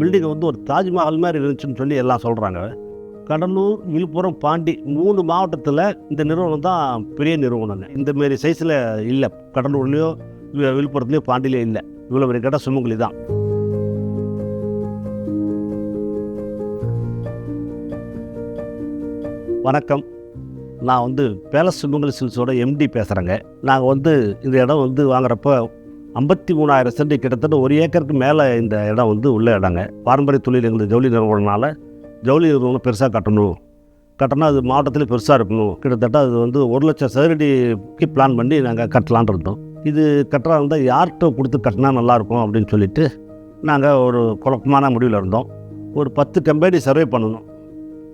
Building வந்து ஒரு தாஜ்மஹால் மாதிரி இருந்துச்சுன்னு சொல்லி எல்லாம் சொல்கிறாங்க. கடலூர், விழுப்புரம், பாண்டி 3 மாவட்டத்தில் இந்த நிறுவனம் தான் பெரிய நிறுவனங்க. இந்தமாரி சைஸில் இல்லை. கடலூர்லேயோ விழுப்புரத்துலேயோ பாண்டியிலையோ இல்லை. இவ்வளோ பெரிய கடை சுமங்கலி தான். வணக்கம். நான் வந்து பேலஸ் சுமங்கலி சில்ஸோட எம்டி பேசுகிறேங்க. நாங்கள் வந்து இந்த இடம் வந்து வாங்குறப்போ 53,000 சென்ட், கிட்டத்தட்ட 1 ஏக்கருக்கு மேலே இந்த இடம் வந்து உள்ள இடங்க. பாரம்பரிய தொழில் எங்களுக்கு ஜவுளி நிறுவனம்னால ஜவுளி நிறுவனம் பெருசாக கட்டணும் அது மாவட்டத்தில் பெருசாக இருக்கணும். கிட்டத்தட்ட அது வந்து 1 லட்சம் சதுரடிக்கு பிளான் பண்ணி நாங்கள் கட்டலான் இருந்தோம். இது கட்டுறா இருந்தால் யார்கிட்ட கொடுத்து கட்டினா நல்லாயிருக்கும் அப்படின்னு சொல்லிட்டு நாங்கள் ஒரு குழப்பமான முடிவில் இருந்தோம். ஒரு 10 கம்பெனி சர்வே பண்ணணும்.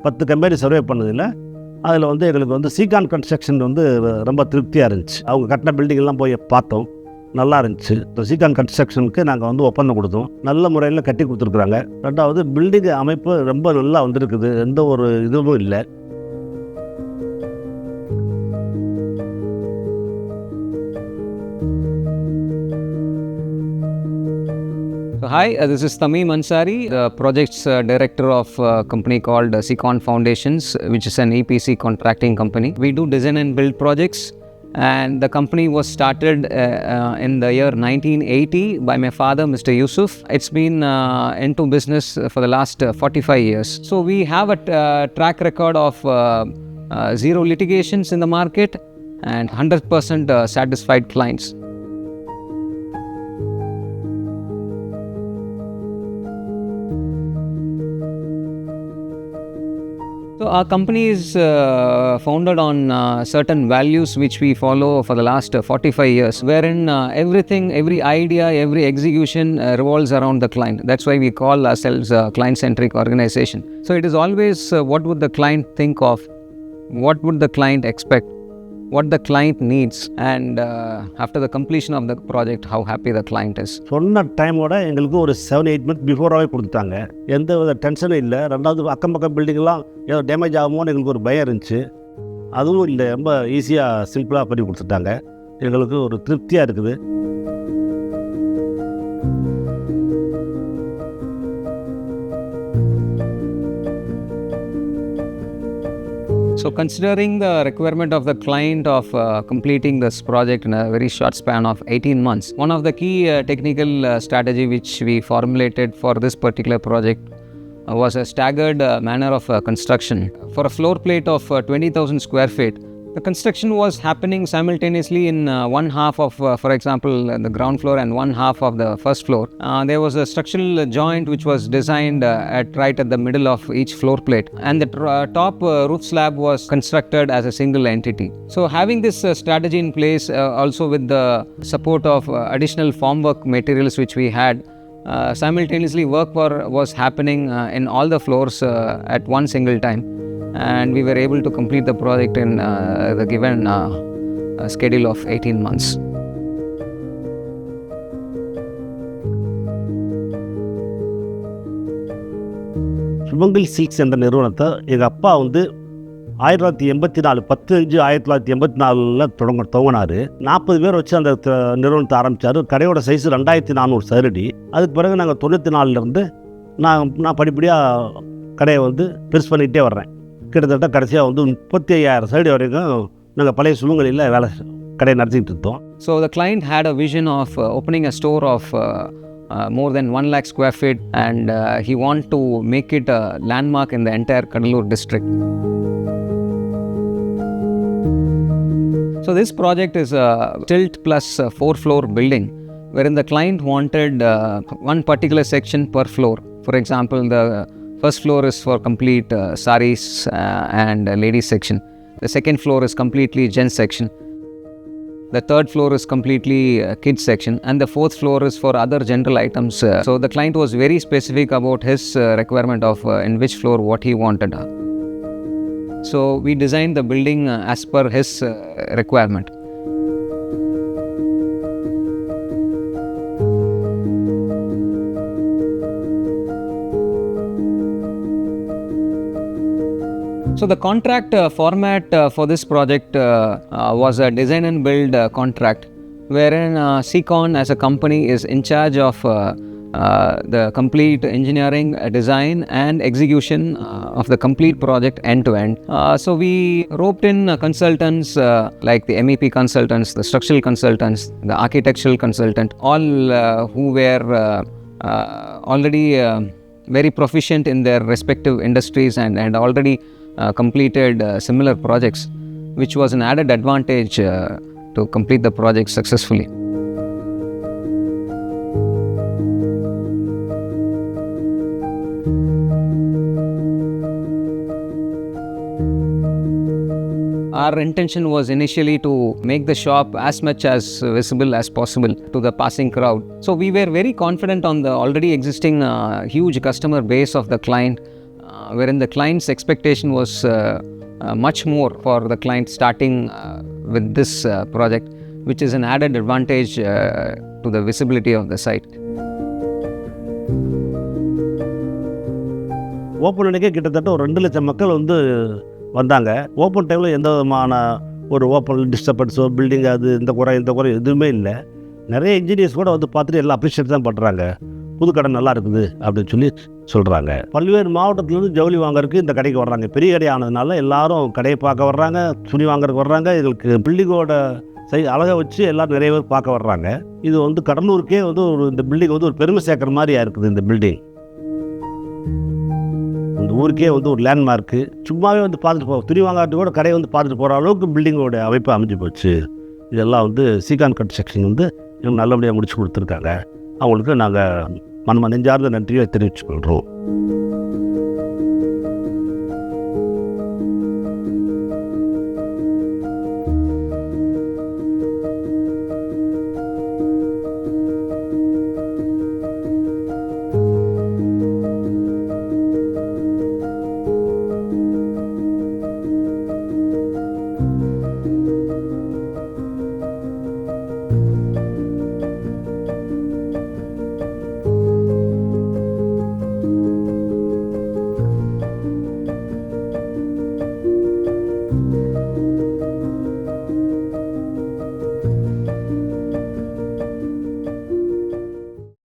10 கம்பெனி சர்வே பண்ணதில் அதில் வந்து எங்களுக்கு வந்து சீகான் கன்ஸ்ட்ரக்ஷன் வந்து ரொம்ப திருப்தியாக இருந்துச்சு. அவங்க கட்டின பில்டிங்கெல்லாம் போய் பார்த்தோம், நல்லா இருந்துச்சு. இந்த சீகான் கன்ஸ்ட்ரக்ஷனுக்கு நாங்கள் வந்து ஒப்பந்தம் கொடுத்தோம். நல்ல முறையில் கட்டி கொடுத்துருக்குறாங்க. ரெண்டாவது பில்டிங் அமைப்பு ரொம்ப நல்லா வந்திருக்குது, எந்த ஒரு இதுவும் இல்லை. Hi, this is Tamim Ansari, the projects director of a company called Seacon Foundations, which is an EPC contracting company. We do design and build projects, and the company was started in the year 1980 by my father, Mr. Yusuf. It's been into business for the last 45 years. So we have a track record of 0 litigations in the market and 100% satisfied clients. So our company is founded on certain values which we follow for the last 45 years, wherein every idea, every execution revolves around the client. That's why we call ourselves a client-centric organization. So it is always what would the client think of, what would the client expect, what the client needs, and after the completion of the project, how happy the client is. சொன்ன டைமோட எங்களுக்கு ஒரு 7-8 month பிஃபோராகவே கொடுத்துட்டாங்க. எந்த வித டென்ஷனும் இல்லை. ரெண்டாவது அக்கம் பக்கம் பில்டிங்லாம் ஏதோ டேமேஜ் ஆகுமோன்னு எங்களுக்கு ஒரு பயம் இருந்துச்சு. அதுவும் இல்லை, ரொம்ப ஈஸியாக சிம்பிளாக பண்ணி கொடுத்துட்டாங்க. எங்களுக்கு ஒரு திருப்தியாக இருக்குது. So considering the requirement of the client of completing this project in a very short span of 18 months, one of the key technical strategy which we formulated for this particular project was a staggered manner of construction. For a floor plate of 20,000 square feet, the construction was happening simultaneously in one half of, for example, the ground floor and one half of the first floor. There was a structural joint which was designed right at the middle of each floor plate, and the top roof slab was constructed as a single entity. So having this strategy in place, also with the support of additional formwork materials which we had, simultaneously work was happening in all the floors at one single time, and we were able to complete the project in the given schedule of 18 months. Sumangali silks என்ற நிறுவனத்தை எங்கள் அப்பா வந்து 1984 10/5/1984 துவங்கினார். 40 பேர் வச்சு அந்த நிறுவனத்தை ஆரம்பித்தார். கடையோட சைஸ் 2400 சதுரடி. அதுக்கு பிறகு நாங்கள் 94 நான் படிப்படியாக கடையை வந்து பெருசு பண்ணிகிட்டே வர்றேன். கிட்டத்தட்ட கடைசியாக வந்து 35,000 சதுரடி வரைக்கும் நாங்கள் பழைய சுமங்கலியில் கடையை நடத்திக்கிட்டு இருந்தோம். So the client had a vision of opening a store of more than 1 lakh square feet, and he wanted to make it a landmark in the entire Kadalur district. So this project is a tilt plus 4-floor building, wherein the client wanted one particular section per floor. For example, the first floor is for complete sarees and ladies section. The second floor is completely gents section. The third floor is completely kids section, and the fourth floor is for other general items. So the client was very specific about his requirement of in which floor what he wanted. So we designed the building as per his requirement. So the contract format for this project was a design and build contract, wherein Seacon as a company is in charge of the complete engineering, design and execution of the complete project end to end. So we roped in consultants like the MEP consultants, the structural consultants, the architectural consultant, all who were already very proficient in their respective industries and already completed similar projects, which was an added advantage to complete the project successfully. Our intention was initially to make the shop as much as visible as possible to the passing crowd. So we were very confident on the already existing huge customer base of the client, wherein the client's expectation was much more for the client starting with this project, which is an added advantage to the visibility of the site. Open அன்றைக்கே கிட்டத்தட்ட ஒரு 2 லட்சம் மக்கள் வந்து வந்தாங்க. Open டைமில் எந்த விதமான ஒரு ஓப்பன் டிஸ்டர்பன்ஸோ பில்டிங் அது இந்த குறை எதுவுமே இல்லை. நிறைய இன்ஜினியர்ஸ் கூட வந்து பார்த்துட்டு எல்லாம் அப்ரிஷியேட் தான் பண்ணுறாங்க. புது கடை நல்லா இருக்குது அப்படின்னு சொல்லி சொல்கிறாங்க. பல்வேறு மாவட்டத்துலேருந்து ஜவுளி வாங்குறதுக்கு இந்த கடைக்கு வர்றாங்க. பெரிய கடை ஆனதுனால எல்லாரும் கடையை பார்க்க வர்றாங்க, துணி வாங்குறதுக்கு வர்றாங்க. எங்களுக்கு பில்டிங்கோட அழகை வச்சு எல்லோரும் நிறைய பேர் பார்க்க வர்றாங்க. இது வந்து கடலூருக்கே வந்து இந்த பில்டிங் வந்து ஒரு பெருமை சேர்க்குற மாதிரியா இருக்குது. இந்த பில்டிங் இந்த ஊருக்கே வந்து ஒரு லேண்ட்மார்க்கு. சும்மாவே வந்து பார்த்துட்டு துணி வாங்காட்டு கூட கடையை வந்து பார்த்துட்டு போகிற அளவுக்கு பில்டிங்கோட அமைப்பு அமைஞ்சு போச்சு. இதெல்லாம் வந்து சீகான் கன்ஸ்ட்ரக்ஷன் வந்து இன்னும் நல்லபடியாக முடிச்சு கொடுத்துருக்காங்க. அவங்களுக்கு நாங்கள் நெஞ்சார்ந்த நன்றியை தெரிவித்துக் கொள்கிறோம்.